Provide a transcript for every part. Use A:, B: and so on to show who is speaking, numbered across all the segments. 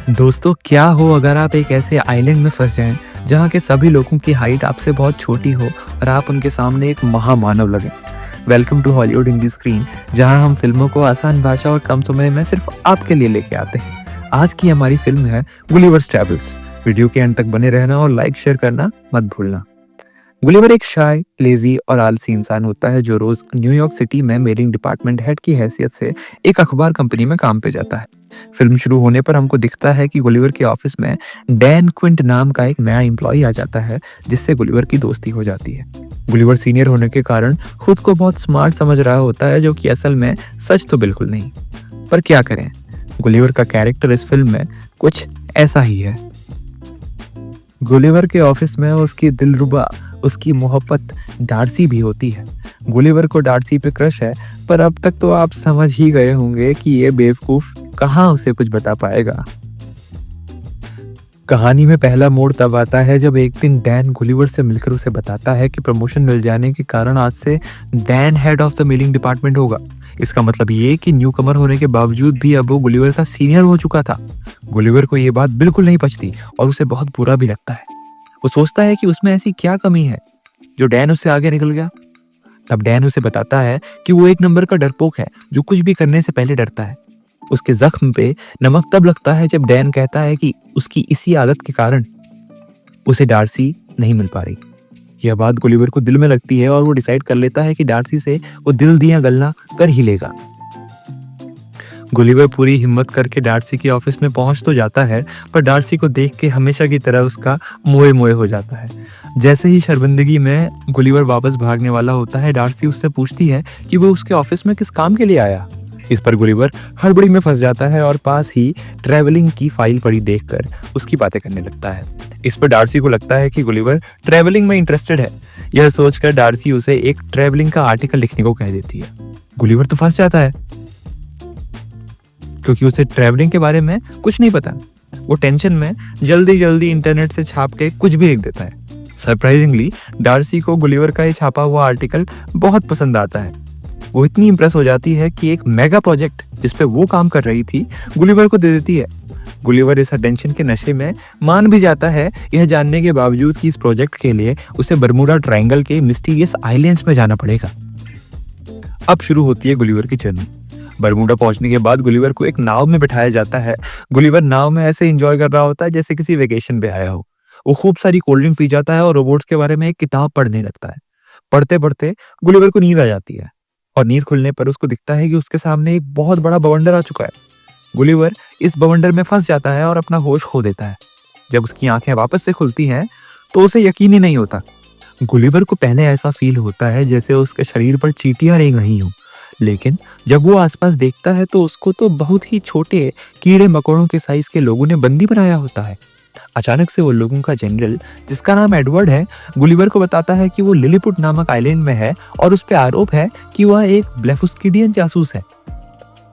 A: दोस्तों, क्या हो अगर आप एक ऐसे आइलैंड में फंस जाएं जहां के सभी लोगों की हाइट आपसे बहुत छोटी हो और आप उनके सामने एक महामानव लगें। Welcome to Hollywood Hindi screen, जहां हम फिल्मों को आसान भाषा और कम समय में सिर्फ आपके लिए लेके आते हैं। आज की हमारी फिल्म है गुलिवर्स ट्रैवल्स। वीडियो के अंत तक बने रहना और लाइक शेयर करना मत भूलना। गुलिवर एक शाय, लेजी और आलसी इंसान होता है जो रोज न्यूयॉर्क सिटी में मेलिंग डिपार्टमेंट हेड की हैसियत से एक अखबार कंपनी में काम पे जाता है। फिल्म शुरू होने पर हमको दिखता है कि गुलिवर के ऑफिस में डैन क्विंट नाम का एक नया एम्प्लॉय आ जाता है, जिससे गुलिवर की दोस्ती हो जाती है। गुलिवर सीनियर होने के कारण खुद को बहुत स्मार्ट समझ रहा होता है, जो कि असल में सच तो बिल्कुल नहीं। पर क्या करें, गुलिवर का कैरेक्टर इस फिल्म में कुछ ऐसा ही है। गुलिवर के ऑफिस में उसकी दिलरुबा, उसकी मोहब्बत डार्सी भी होती है। गुलिवर को डार्सी पे क्रश है, पर अब तक तो आप समझ ही गए होंगे कि ये बेवकूफ कहाँ उसे कुछ बता पाएगा। कहानी में पहला मोड़ तब आता है जब एक दिन डैन गुलिवर से मिलकर उसे बताता है कि प्रमोशन मिल जाने के कारण आज से Dan head of the mailing department होगा। इसका मतलब ये कि न्यूकमर होने के बावजूद भी अब वो गुलिवर का सीनियर हो चुका था। गुलिवर को ये बात बिल्कुल नहीं पचती और उसे बहुत बुरा भी लगता है। वो सोचता है कि उसमें ऐसी क्या कमी है जो डैन उससे आगे निकल गया। तब डैन उसे बताता है कि वो एक नंबर का डरपोक है जो कुछ भी करने से पहले डरता है। उसके जख्म पे नमक तब लगता है जब डैन कहता है कि उसकी इसी आदत के कारण उसे डार्सी नहीं मिल पा रही। यह बात गुलिवर को दिल में लगती है और वो डिसाइड कर लेता है कि डार्सी से वो दिल दिया गल्ला कर ही लेगा। गुलिवर पूरी हिम्मत करके डार्सी के ऑफिस में पहुंच तो जाता है, पर डार्सी को देख के हमेशा की तरह उसका मोए मोए हो जाता है। जैसे ही शर्मिंदगी में गुलिवर वापस भागने वाला होता है, डार्सी उससे पूछती है कि वो उसके ऑफिस में किस काम के लिए आया। इस पर गुलिवर हड़बड़ी में फंस जाता है और पास ही ट्रैवलिंग की फाइल पड़ी देखकर उसकी बातें करने लगता है। इस पर डार्सी को लगता है कि गुलिवर ट्रैवलिंग में इंटरेस्टेड है। यह सोचकर डार्सी उसे एक ट्रैवलिंग का आर्टिकल लिखने को कह देती है। गुलिवर तो फंस जाता है क्योंकि उसे ट्रैवलिंग के बारे में कुछ नहीं पता। वो टेंशन में जल्दी जल्दी इंटरनेट से छाप के कुछ भी लिख देता है। सरप्राइजिंगली डार्सी को गुलिवर का ये छापा हुआ आर्टिकल बहुत पसंद आता है। वो इतनी इंप्रेस हो जाती है कि एक मेगा प्रोजेक्ट जिसपे वो काम कर रही थी गुलिवर को दे देती है। गुलिवर इस अटेंशन के नशे में मान भी जाता है, यह जानने के बावजूद कि इस प्रोजेक्ट के लिए उसे बर्मुडा ट्रायंगल के मिस्टीरियस आइलैंड्स में जाना पड़ेगा। अब शुरू होती है गुलिवर की जर्नी। बर्मुडा पहुंचने के बाद गुलिवर को एक नाव में बिठाया जाता है। गुलिवर नाव में ऐसे एंजॉय कर रहा होता है जैसे किसी वेकेशन पे आया हो। वो खूब सारी कोल्ड ड्रिंक पी जाता है और रोबोट्स के बारे में एक किताब पढ़ने लगता है। पढ़ते पढ़ते गुलिवर को नींद आ जाती है और नींद खुलने पर उसको दिखता है कि उसके सामने एक बहुत बड़ा बवंडर आ चुका है। गुलिवर इस बवंडर में फंस जाता है और अपना होश खो देता है। जब उसकी आंखें वापस से खुलती हैं तो उसे यकीन ही नहीं होता। गुलिवर को पहले ऐसा फील होता है जैसे उसके शरीर पर चींटियां रेंग रही हों, लेकिन जब वो आसपास देखता है तो उसको तो बहुत ही छोटे कीड़े मकोड़ों के साइज के लोगों ने बंदी बनाया होता है। अचानक से वो लोगों का जनरल, जिसका नाम एडवर्ड है, गुलिवर को बताता है कि वो लिलीपुट नामक आइलैंड में है और उस पर आरोप है कि वह एक ब्लेफुस्किडियन जासूस है।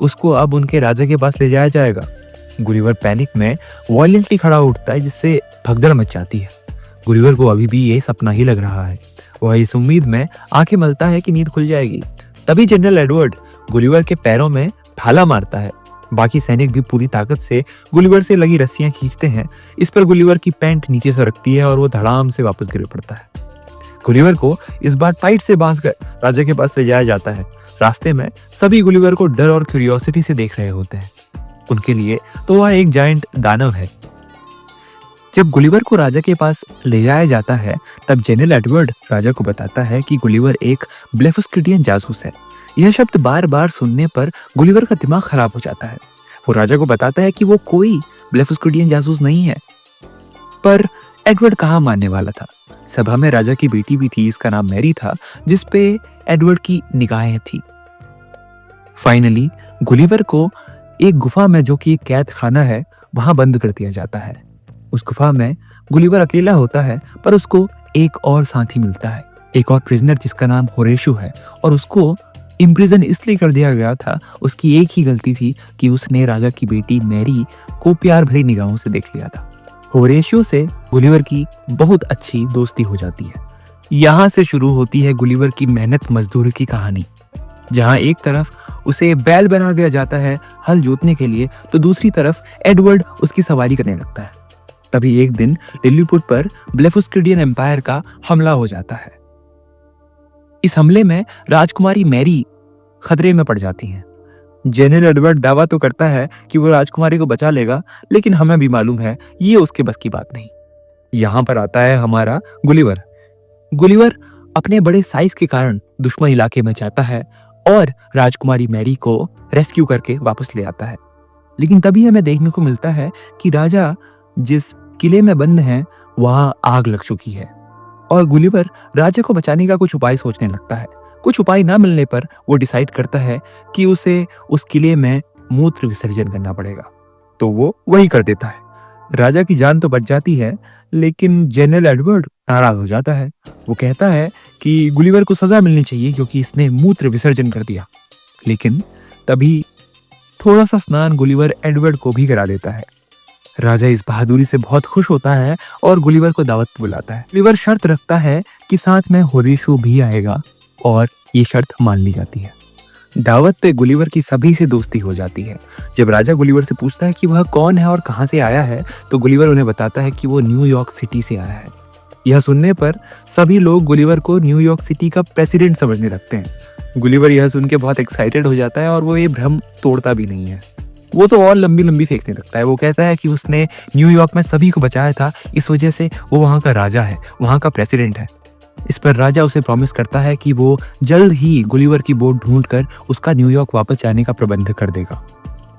A: उसको अब उनके राजा के पास ले जाया जाएगा। गुलिवर पैनिक में वायलेंटली खड़ा उठता है, जिससे भगदड़ मच जाती है। गुलिवर को अभी भी ये सपना ही लग रहा है। वह इस उम्मीद में आंखें मलता है कि नींद खुल जाएगी। तभी जनरल एडवर्ड गुलिवर के पैरों में भाला मारता है। बाकी सैनिक भी पूरी ताकत से गुलिवर से लगी रस्सियां खींचते हैं। इस पर गुलिवर की पैंट नीचे से रखती है और वो धड़ाम से वापस गिर पड़ता है। गुलिवर को इस बार टाइट से बांधकर राजा के पास ले जाया जाता है। रास्ते में सभी गुलिवर को डर और क्यूरियोसिटी से देख रहे होते हैं। उनके लिए तो वह एक जायंट दानव है। जब गुलिवर को राजा के पास ले जाया जाता है, तब जनरल एडवर्ड राजा को बताता है कि गुलिवर एक ब्लेफुस्किडियन जासूस है। यह शब्द बार बार सुनने पर गुलिवर का दिमाग खराब हो जाता है। वो राजा को बताता है कि वो कोई ब्लेफुस्किडियन जासूस नहीं है, पर एडवर्ड कहाँ मानने वाला था। सभा में राजा की बेटी भी थी, इसका नाम मैरी था, जिसपे एडवर्ड की निगाहें थी। फाइनली गुलिवर को एक गुफा में, जो कि एक कैद खाना है, वहां बंद कर दिया जाता है। उस गुफा में गुलिवर अकेला होता है, पर उसको एक और साथी मिलता है, एक और प्रिजनर जिसका नाम होरेशु है। और उसको इम्प्रिजन इसलिए कर दिया गया था, उसकी एक ही गलती थी कि उसने राजा की बेटी मैरी को प्यार भरी निगाहों से देख लिया था। होरेशियो से गुलिवर की बहुत अच्छी दोस्ती हो जाती है। यहाँ से शुरू होती है गुलिवर की मेहनत मजदूरी की कहानी। जहां एक तरफ उसे बैल बना दिया जाता है हल जोतने के लिए, तो दूसरी तरफ एडवर्ड उसकी सवारी करने लगता है। तभी एक दिन लिलीपुट पर ब्लेफस्किडियन एम्पायर का हमला हो जाता है। इस हमले में राजकुमारी मैरी खतरे में पड़ जाती हैं। जनरल एडवर्ड दावा तो करता है कि वो राजकुमारी को बचा लेगा, लेकिन हमें भी मालूम है ये उसके बस की बात नहीं। यहाँ पर आता है हमारा गुलिवर। गुलिवर अपने बड़े साइज के कारण दुश्मन इलाके में जाता है और राजकुमारी मैरी को रेस्क्यू करके वापस ले आता है। लेकिन तभी हमें देखने को मिलता है कि राजा जिस किले में बंद हैं वहां आग लग चुकी है और गुलिवर राजा को बचाने का कुछ उपाय सोचने लगता है। कुछ उपाय ना मिलने पर वो डिसाइड करता है कि उसे उस किले में मूत्र विसर्जन करना पड़ेगा, तो वो वही कर देता है। राजा की जान तो बच जाती है, लेकिन जनरल एडवर्ड नाराज हो जाता है। वो कहता है कि गुलिवर को सजा मिलनी चाहिए क्योंकि इसने मूत्र विसर्जन कर दिया। लेकिन तभी थोड़ा सा स्नान गुलिवर एडवर्ड को भी करा देता है। राजा इस बहादुरी से बहुत खुश होता है और गुलिवर को दावत पे बुलाता है। गुलिवर शर्त रखता है कि साथ में होरेशियो भी आएगा और ये शर्त मान ली जाती है। दावत पे गुलिवर की सभी से दोस्ती हो जाती है। जब राजा गुलिवर से पूछता है कि वह कौन है और कहां से आया है, तो गुलिवर उन्हें बताता है कि वो न्यूयॉर्क सिटी से आया है। यह सुनने पर सभी लोग गुलिवर को न्यूयॉर्क सिटी का प्रेसिडेंट समझने लगते हैं। गुलिवर यह सुन के बहुत एक्साइटेड हो जाता है और वो ये भ्रम तोड़ता भी नहीं है। वो तो और लंबी लंबी फेंकने लगता है। वो कहता है कि उसने न्यूयॉर्क में सभी को बचाया था, इस वजह से वो वहाँ का राजा है, वहाँ का प्रेसिडेंट है। इस पर राजा उसे प्रॉमिस करता है कि वो जल्द ही गुलिवर की बोट ढूंढकर उसका न्यूयॉर्क वापस जाने का प्रबंध कर देगा।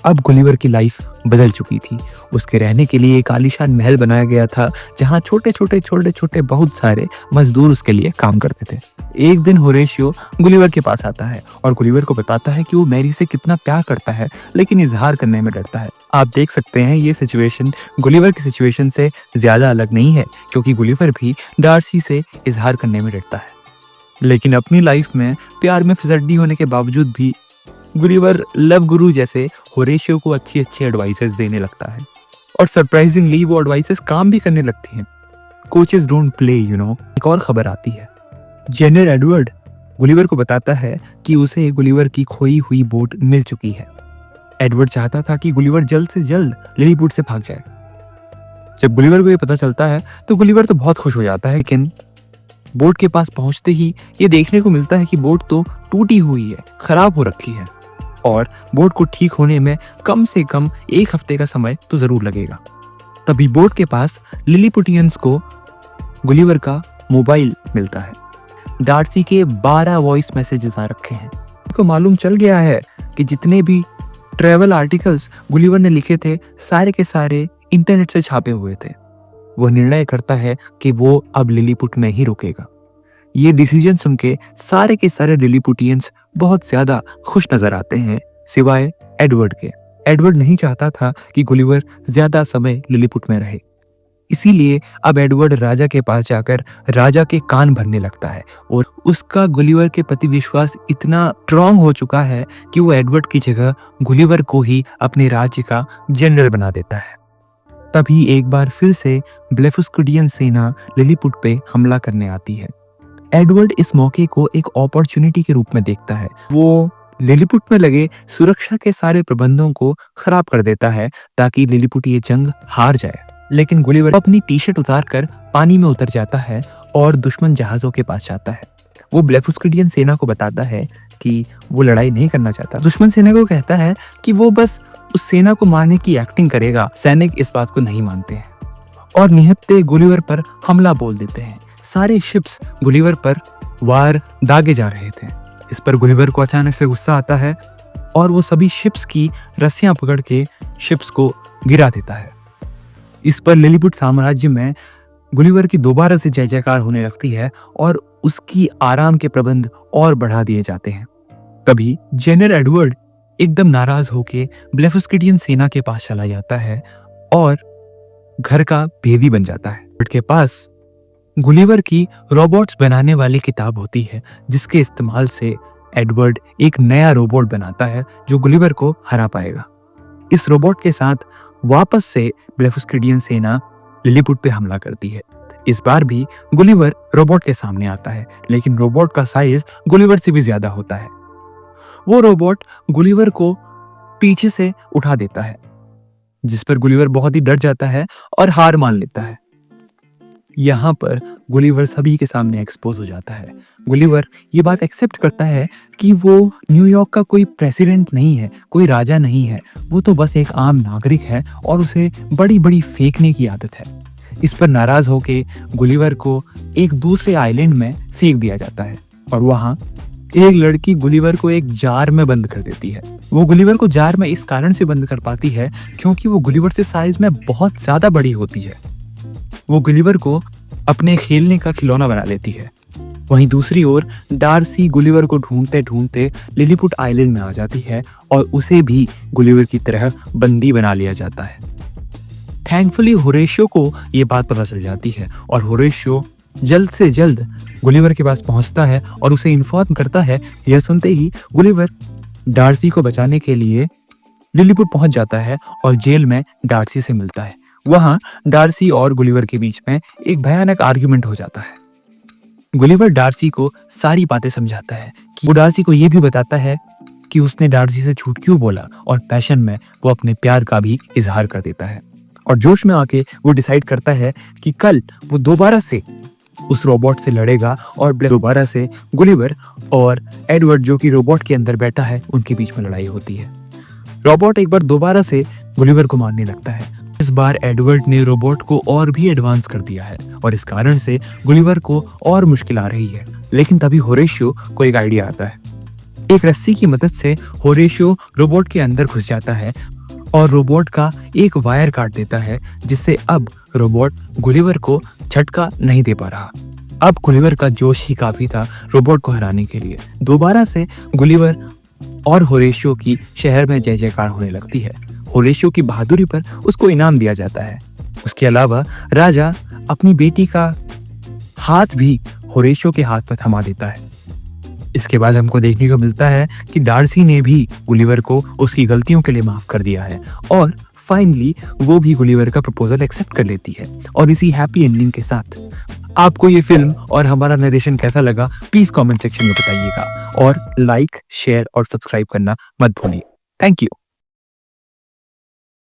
A: अब गुलिवर की लाइफ बदल चुकी थी। उसके रहने के लिए एक आलीशान महल बनाया गया था जहां छोटे छोटे बहुत सारे मजदूर उसके लिए काम करते थे। एक दिन होरेशियो गुलिवर के पास आता है और गुलिवर को बताता है कि वो मैरी से कितना प्यार करता है, लेकिन इजहार करने में डरता है। आप देख सकते हैं ये सिचुएशन गुलिवर की सिचुएशन से ज्यादा अलग नहीं है, क्योंकि गुलिवर भी डार्सी से इजहार करने में डरता है। लेकिन अपनी लाइफ में प्यार में फिसड्डी होने के बावजूद भी गुलिवर लव गुरु जैसे होरेशियो को अच्छी एडवाइसेस देने लगता है और सरप्राइजिंगली वो एडवाइसेस काम भी करने लगती हैं। Coaches don't play you know. एक और खबर आती है। जनरल एडवर्ड गुलिवर को बताता है कि उसे गुलिवर की खोई हुई बोट मिल चुकी है। एडवर्ड चाहता था कि गुलिवर जल्द से जल्द लिलीपुट से भाग जाए। जब गुलिवर को ये पता चलता है तो गुलिवर तो बहुत खुश हो जाता है, लेकिन बोट के पास पहुंचते ही ये देखने को मिलता है कि बोट तो टूटी हुई है, खराब हो रखी है और बोट को ठीक होने में कम से कम 1 हफ्ते का समय तो जरूर लगेगा। तभी बोट के पास लिलीपुटियंस को गुलिवर का मोबाइल मिलता है। डार्सी के 12 वॉइस मैसेजेस आ रखे हैं। उनको मालूम चल गया है कि जितने भी ट्रैवल आर्टिकल्स गुलिवर ने लिखे थे सारे के सारे इंटरनेट से छापे हुए थे। वो निर्णय करता है कि वो अब लिलीपुट में ही रुकेगा। ये डिसीजन सुन के सारे लिलीपुटियंस बहुत ज्यादा खुश नजर आते हैं, सिवाय एडवर्ड के। एडवर्ड नहीं चाहता था कि गुलिवर ज्यादा समय लिलीपुट में रहे, इसीलिए अब एडवर्ड राजा के पास जाकर राजा के कान भरने लगता है और उसका गुलिवर के प्रति विश्वास इतना स्ट्रांग हो चुका है कि वो एडवर्ड की जगह गुलिवर को ही अपने राज्य का जनरल बना देता है। तभी एक बार फिर से ब्लेफस्किडियन सेना लिलीपुट पे हमला करने आती है। एडवर्ड इस मौके को एक अपॉर्चुनिटी के रूप में देखता है। वो लिलीपुट में लगे सुरक्षा के सारे प्रबंधों को खराब कर देता है ताकि लिलीपुट ये जंग हार जाए। लेकिन गुलिवर अपनी टी शर्ट उतार कर पानी में उतर जाता है और दुश्मन जहाजों के पास जाता है। वो ब्लेफस्किडियन सेना को बताता है कि वो लड़ाई नहीं करना चाहता। दुश्मन सेना को कहता है कि वो बस उस सेना को मारने की एक्टिंग करेगा। सैनिक इस बात को नहीं मानते हैं और निहत्ते गुलिवर पर हमला बोल देते हैं। सारे शिप्स गुलिवर पर वार दागे जा रहे थे। इस पर गुलिवर को अचानक से गुस्सा आता है और वो सभी शिप्स की रस्सियां पकड़ के शिप्स को गिरा देता है। इस पर लिलीपुट साम्राज्य में गुलिवर की दोबारा से जय जयकार होने लगती है और उसकी आराम के प्रबंध और बढ़ा दिए जाते हैं। तभी जनरल एडवर्ड एकदम नाराज होके ब्लेफस्किडियन सेना के पास चला जाता है और घर का भेदी बन जाता है। एडवर्ड के पास गुलिवर की रोबोट्स बनाने वाली किताब होती है, जिसके इस्तेमाल से एडवर्ड एक नया रोबोट बनाता है जो गुलिवर को हरा पाएगा। इस रोबोट के साथ वापस से ब्लेफस्किडियन सेना लिलीपुट पे हमला करती है। इस बार भी गुलिवर रोबोट के सामने आता है, लेकिन रोबोट का साइज गुलिवर से भी ज्यादा होता है। वो रोबोट गुलिवर को पीछे से उठा देता है, जिस पर गुलिवर बहुत ही डर जाता है और हार मान लेता है। यहाँ पर गुलिवर सभी के सामने एक्सपोज हो जाता है। गुलिवर ये बात एक्सेप्ट करता है कि वो न्यूयॉर्क का कोई प्रेसिडेंट नहीं है, कोई राजा नहीं है, वो तो बस एक आम नागरिक है और उसे बड़ी बड़ी फेंकने की आदत है। इस पर नाराज होके गुलिवर को एक दूसरे आइलैंड में फेंक दिया जाता है और वहाँ एक लड़की गुलिवर को एक जार में बंद कर देती है। वो गुलिवर को जार में इस कारण से बंद कर पाती है क्योंकि वो गुलिवर से साइज में बहुत ज्यादा बड़ी होती है। वो गुलिवर को अपने खेलने का खिलौना बना लेती है। वहीं दूसरी ओर डार्सी गुलिवर को ढूंढते ढूंढते लिलीपुट आइलैंड में आ जाती है और उसे भी गुलिवर की तरह बंदी बना लिया जाता है। थैंकफुली होरेशियो को ये बात पता चल जाती है और होरेशियो जल्द से जल्द गुलिवर के पास पहुंचता है और उसे इन्फॉर्म करता है। यह सुनते ही गुलिवर डार्सी को बचाने के लिए लिलीपुट पहुंच जाता है और जेल में डार्सी से मिलता है। वहां डार्सी और गुलिवर के बीच में एक भयानक आर्गुमेंट हो जाता है। गुलिवर डार्सी को सारी बातें समझाता है कि वो डार्सी को ये भी बताता है कि उसने डार्सी से झूठ क्यों बोला और पैशन में वो अपने प्यार का भी इजहार कर देता है। और जोश में आके वो डिसाइड करता है कि कल वो दोबारा से उस रोबोट से लड़ेगा और दोबारा से गुलिवर और एडवर्ड जो कि रोबोट के अंदर बैठा है उनके बीच में लड़ाई होती है। रोबोट एक बार दोबारा से गुलिवर को मारने लगता है। इस बार एडवर्ड ने रोबोट को और भी एडवांस कर दिया है और इस कारण से गुलिवर को और मुश्किल आ रही है। लेकिन तभी होरेशियो को एक आइडिया आता है। एक रस्सी की मदद से होरेशियो रोबोट के अंदर घुस जाता है और रोबोट का एक वायर काट देता है, जिससे अब रोबोट गुलिवर को झटका नहीं दे पा रहा। अब गुलिवर का जोश ही काफी था रोबोट को हराने के लिए। दोबारा से गुलिवर और होरेशियो की शहर में जय जयकार होने लगती है। होरेशियो की बहादुरी पर उसको इनाम दिया जाता है। उसके अलावा राजा अपनी बेटी का हाथ भी होरेशियो के हाथ पर थमा देता है। इसके बाद हमको देखने को मिलता है कि डार्सी ने भी गुलिवर को उसकी गलतियों के लिए माफ कर दिया है और फाइनली वो भी गुलिवर का प्रपोजल एक्सेप्ट कर लेती है। और इसी हैप्पी एंडिंग के साथ आपको ये फिल्म और हमारा नरेशन कैसा लगा प्लीज कमेंट सेक्शन में बताइएगा और लाइक, शेयर और सब्सक्राइब करना मत भूलिए। Thank you.